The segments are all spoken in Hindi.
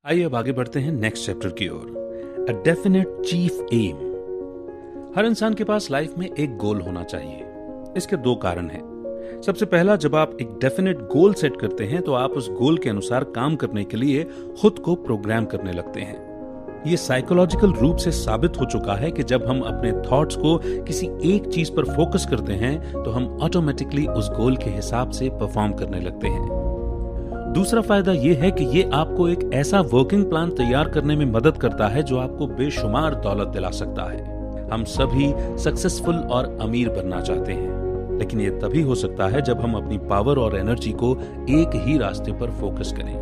आइए अब आगे बढ़ते हैं नेक्स्ट चैप्टर की ओर। A definite chief aim. हर इंसान के पास लाइफ में एक गोल होना चाहिए। इसके दो कारण हैं। सबसे पहला, जब आप एक डेफिनेट गोल सेट करते हैं तो आप उस गोल के अनुसार काम करने के लिए खुद को प्रोग्राम करने लगते हैं। ये साइकोलॉजिकल रूप से साबित हो चुका है कि जब हम अपने थॉट्स को किसी एक चीज पर फोकस करते हैं तो हम ऑटोमेटिकली उस गोल के हिसाब से परफॉर्म करने लगते हैं। दूसरा फायदा यह है कि ये आपको एक ऐसा वर्किंग प्लान तैयार करने में मदद करता है जो आपको बेशुमार दौलत दिला सकता है। हम सभी सक्सेसफुल और अमीर बनना चाहते हैं, लेकिन ये तभी हो सकता है जब हम अपनी पावर और एनर्जी को एक ही रास्ते पर फोकस करें,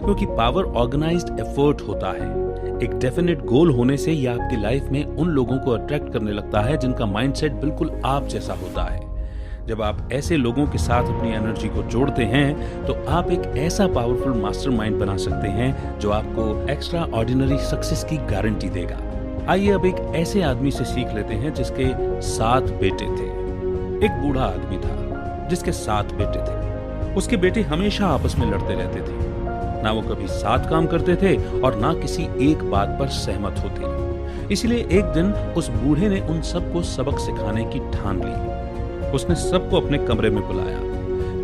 क्योंकि पावर ऑर्गेनाइज्ड एफर्ट होता है। एक डेफिनेट गोल होने से यह आपकी लाइफ में उन लोगों को अट्रैक्ट करने लगता है जिनका माइंडसेट बिल्कुल आप जैसा होता है। जब आप ऐसे लोगों के साथ अपनी एनर्जी को जोड़ते हैं तो आप एक ऐसा पावरफुल मास्टरमाइंड बना सकते हैं जो आपको एक्स्ट्रा ऑर्डिनरी सक्सेस की गारंटी देगा। आइए अब एक ऐसे आदमी से सीख लेते हैं जिसके 7 बेटे थे। एक बूढ़ा आदमी था जिसके 7 बेटे थे। उसके बेटे हमेशा आपस में लड़ते रहते थे। ना वो कभी साथ काम करते थे और ना किसी एक बात पर सहमत होते। इसलिए एक दिन उस बूढ़े ने उन सबको सबक सिखाने की ठान ली। उसने सबको अपने कमरे में बुलाया,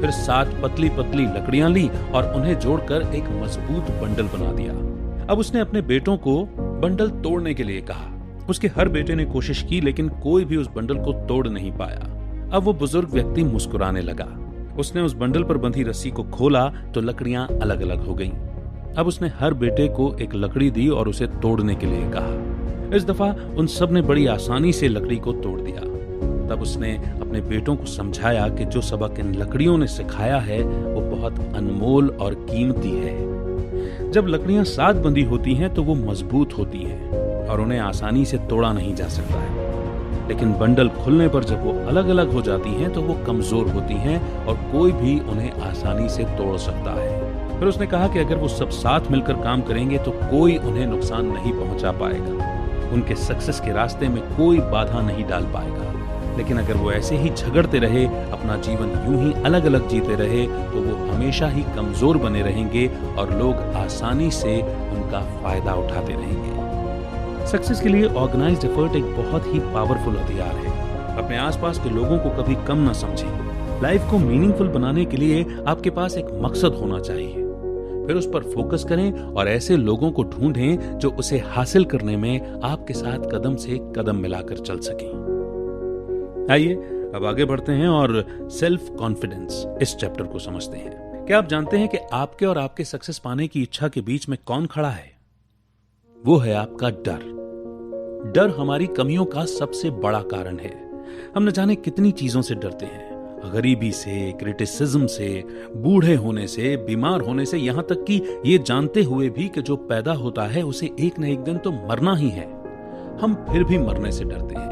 फिर 7 पतली पतली लकड़ियां ली और उन्हें जोड़कर एक मजबूत बंडल बना दिया। अब उसने अपने बेटों को बंडल तोड़ने के लिए कहा। उसके हर बेटे ने कोशिश की, लेकिन कोई भी उस बंडल को तोड़ नहीं पाया। अब वो बुजुर्ग व्यक्ति मुस्कुराने लगा। उसने उस बंडल पर बंधी रस्सी को खोला तो लकड़ियां अलग अलग हो गईं। अब उसने हर बेटे को एक लकड़ी दी और उसे तोड़ने के लिए कहा। इस दफा उन सब ने बड़ी आसानी से लकड़ी को तोड़ दिया। तब उसने अपने बेटों को समझाया कि जो सबक इन लकड़ियों ने सिखाया है वो बहुत अनमोल और कीमती है। जब लकड़ियां साथ बंधी होती हैं तो वो मजबूत होती हैं और उन्हें आसानी से तोड़ा नहीं जा सकता है, लेकिन बंडल खुलने पर जब वो अलग अलग हो जाती हैं तो वो कमजोर होती हैं और कोई भी उन्हें आसानी से तोड़ सकता है। फिर उसने कहा कि अगर वो सब साथ मिलकर काम करेंगे तो कोई उन्हें नुकसान नहीं पहुंचा पाएगा। उनके सक्सेस के रास्ते में कोई बाधा नहीं डाल पाएगा। लेकिन अगर वो ऐसे ही झगड़ते रहे, अपना जीवन यूं ही अलग अलग जीते रहे, तो वो हमेशा ही कमजोर बने रहेंगे और लोग आसानी से उनका फायदा उठाते रहेंगे। सक्सेस के लिए ऑर्गेनाइज्ड एफर्ट एक बहुत ही पावरफुल हथियार है। अपने आसपास के लोगों को कभी कम ना समझें। लाइफ को मीनिंगफुल बनाने के लिए आपके पास एक मकसद होना चाहिए। फिर उस पर फोकस करें और ऐसे लोगों को ढूंढें जो उसे हासिल करने में आपके साथ कदम से कदम मिलाकर चल सकें। आइए अब आगे बढ़ते हैं और सेल्फ कॉन्फिडेंस इस चैप्टर को समझते हैं। क्या आप जानते हैं कि आपके और आपके सक्सेस पाने की इच्छा के बीच में कौन खड़ा है? वो है आपका डर। डर हमारी कमियों का सबसे बड़ा कारण है। हम न जाने कितनी चीजों से डरते हैं, गरीबी से, क्रिटिसिज्म से, बूढ़े होने से, बीमार होने से, यहां तक कि ये जानते हुए भी कि जो पैदा होता है उसे एक न एक दिन तो मरना ही है। हम फिर भी मरने से डरते हैं।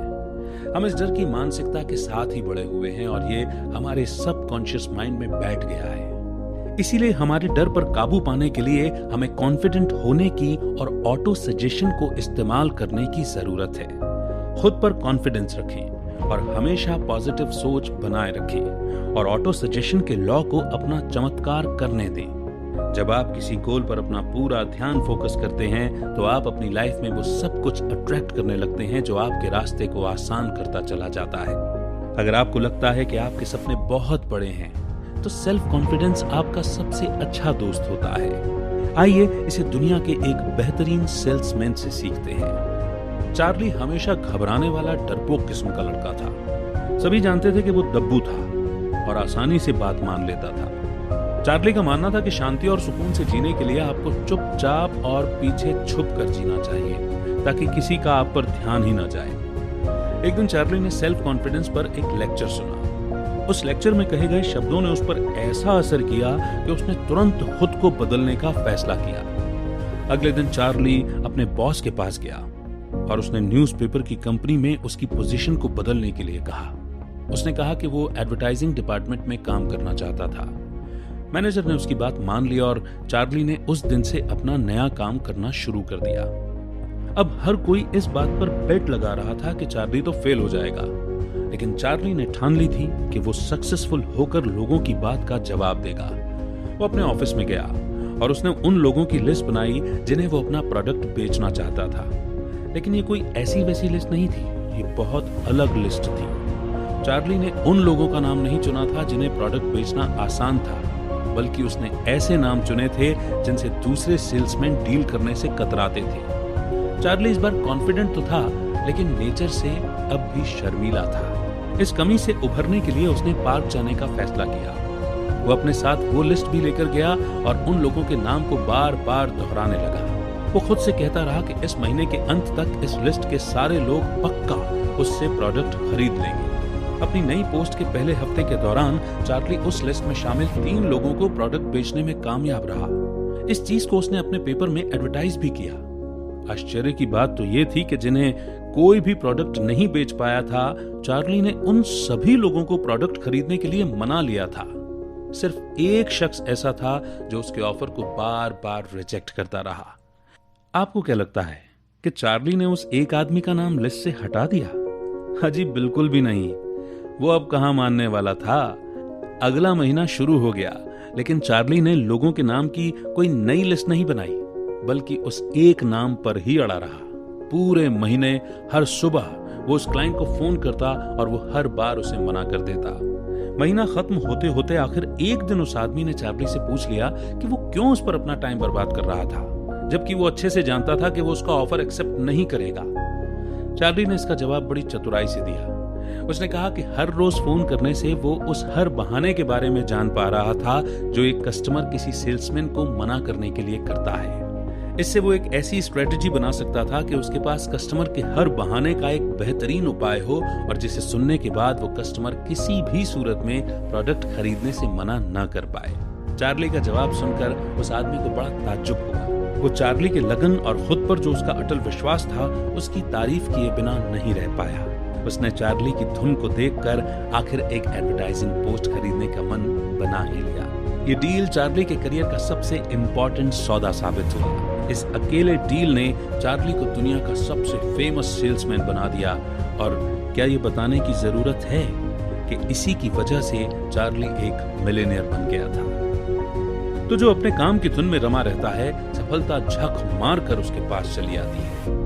हम इस डर की मानसिकता के साथ ही बड़े हुए हैं और ये हमारे सबकॉन्शियस माइंड में बैठ गया है। इसीलिए हमारे डर पर काबू पाने के लिए हमें कॉन्फिडेंट होने की और ऑटो सजेशन को इस्तेमाल करने की जरूरत है। खुद पर कॉन्फिडेंस रखें और हमेशा पॉजिटिव सोच बनाए रखें और ऑटो सजेशन के लॉ को अपना चमत्कार करने दें। जब आप किसी गोल पर अपना पूरा ध्यान फोकस करते हैं तो आप अपनी लाइफ में वो सब कुछ अट्रैक्ट करने लगते हैं जो आपके रास्ते को आसान करता चला जाता है। अगर आपको लगता है कि आपके सपने बहुत बड़े हैं तो सेल्फ कॉन्फिडेंस आपका सबसे अच्छा दोस्त होता है। आइए इसे दुनिया के एक बेहतरीन सेल्समैन से सीखते हैं। चार्ली हमेशा घबराने वाला डरपोक किस्म का लड़का था। सभी जानते थे कि वो दब्बू था और आसानी से बात मान लेता था। चार्ली का मानना था कि शांति और सुकून से जीने के लिए आपको चुपचाप और पीछे छुप कर जीना चाहिए ताकि किसी का आप पर ध्यान ही न जाए। एक दिन चार्ली ने सेल्फ कॉन्फिडेंस पर एक लेक्चर सुना। उस लेक्चर में कहे गए शब्दों ने उस पर ऐसा असर किया कि उसने तुरंत खुद को बदलने का फैसला किया। अगले दिन चार्ली अपने बॉस के पास गया और उसने न्यूज़पेपर की कंपनी में उसकी पोजीशन को बदलने के लिए कहा। उसने कहा कि वो एडवर्टाइजिंग डिपार्टमेंट में काम करना चाहता था। मैनेजर ने उसकी बात मान ली और चार्ली ने उस दिन से अपना नया काम करना शुरू कर दिया। अब हर कोई इस बात पर बेट लगा रहा था कि चार्ली तो फेल हो जाएगा, लेकिन चार्ली ने ठान ली थी कि वो सक्सेसफुल होकर लोगों की बात का जवाब देगा। वो अपने ऑफिस में गया और उसने उन लोगों की लिस्ट बनाई जिन्हें वो अपना प्रोडक्ट बेचना चाहता था। लेकिन ये कोई ऐसी वैसी लिस्ट नहीं थी, ये बहुत अलग लिस्ट थी। चार्ली ने उन लोगों का नाम नहीं चुना था जिन्हें प्रोडक्ट बेचना आसान था, बल्कि उसने ऐसे नाम चुने थे जिनसे दूसरे सेल्समैन डील करने से कतराते थे। चार्ली इस बार कॉन्फिडेंट तो था, लेकिन नेचर से अब भी शर्मीला था। इस कमी से उभरने के लिए उसने पार्क जाने का फैसला किया। वो अपने साथ वो लिस्ट भी लेकर गया और उन लोगों के नाम को बार बार दोहराने लगा। वो खुद से कहता रहा कि इस महीने के अंत तक इस लिस्ट के सारे लोग पक्का उससे प्रोडक्ट खरीद लेंगे। अपनी नई पोस्ट के पहले हफ्ते के दौरान चार्ली उस लिस्ट में शामिल 3 लोगों को प्रोडक्ट बेचने में कामयाब रहा। इस चीज को उसने अपने पेपर में एडवर्टाइज भी किया। आश्चर्य की बात तो ये थी कि जिन्हें कोई भी प्रोडक्ट नहीं बेच पाया था, चार्ली ने उन सभी लोगों को प्रोडक्ट खरीदने के लिए मना लिया था। सिर्फ एक शख्स ऐसा था जो उसके ऑफर को बार बार रिजेक्ट करता रहा। आपको क्या लगता है कि चार्ली ने उस एक आदमी का नाम लिस्ट से हटा दिया? हाजी बिल्कुल भी नहीं। वो अब कहां मानने वाला था। अगला महीना शुरू हो गया, लेकिन चार्ली ने लोगों के नाम की कोई नई लिस्ट नहीं बनाई, बल्कि उस एक नाम पर ही अड़ा रहा। पूरे महीने हर सुबह वो उस क्लाइंट को फोन करता और वो हर बार उसे मना कर देता। महीना खत्म होते होते आखिर एक दिन उस आदमी ने चार्ली से पूछ लिया कि वो क्यों उस पर अपना टाइम बर्बाद कर रहा था, जबकि वो अच्छे से जानता था कि वो उसका ऑफर एक्सेप्ट नहीं करेगा। चार्ली ने इसका जवाब बड़ी चतुराई से दिया। उसने कहा कि हर रोज फोन करने से वो उस हर बहाने के बारे में जान पा रहा था जो एक कस्टमर किसी सेल्समैन को मना करने के लिए करता है। इससे वो एक ऐसी स्ट्रेटेजी बना सकता था कि उसके पास कस्टमर के हर बहाने का एक बेहतरीन उपाय हो और जिसे सुनने के बाद वो कस्टमर किसी भी सूरत में प्रोडक्ट खरीदने से मना न कर पाए। चार्ली का जवाब सुनकर उस आदमी को बड़ा ताज्जुब हुआ। वो चार्ली के लगन और खुद पर जो उसका अटल विश्वास था, उसकी तारीफ किए बिना नहीं रह पाया। उसने चार्ली की धुन को देखकर आखिर एक एडवर्टाइजिंग पोस्ट खरीदने का मन बना ही लिया। ये डील चार्ली के करियर का सबसे इंपॉर्टेंट सौदा साबित हुआ। इस अकेले डील ने चार्ली को दुनिया का सबसे फेमस सेल्समैन बना दिया। और क्या ये बताने की जरूरत है कि इसी की वजह से चार्ली एक मिलियनेयर बन गया था। तो जो अपने काम की धुन में रमा रहता है, सफलता झक मार कर उसके पास चली आती है।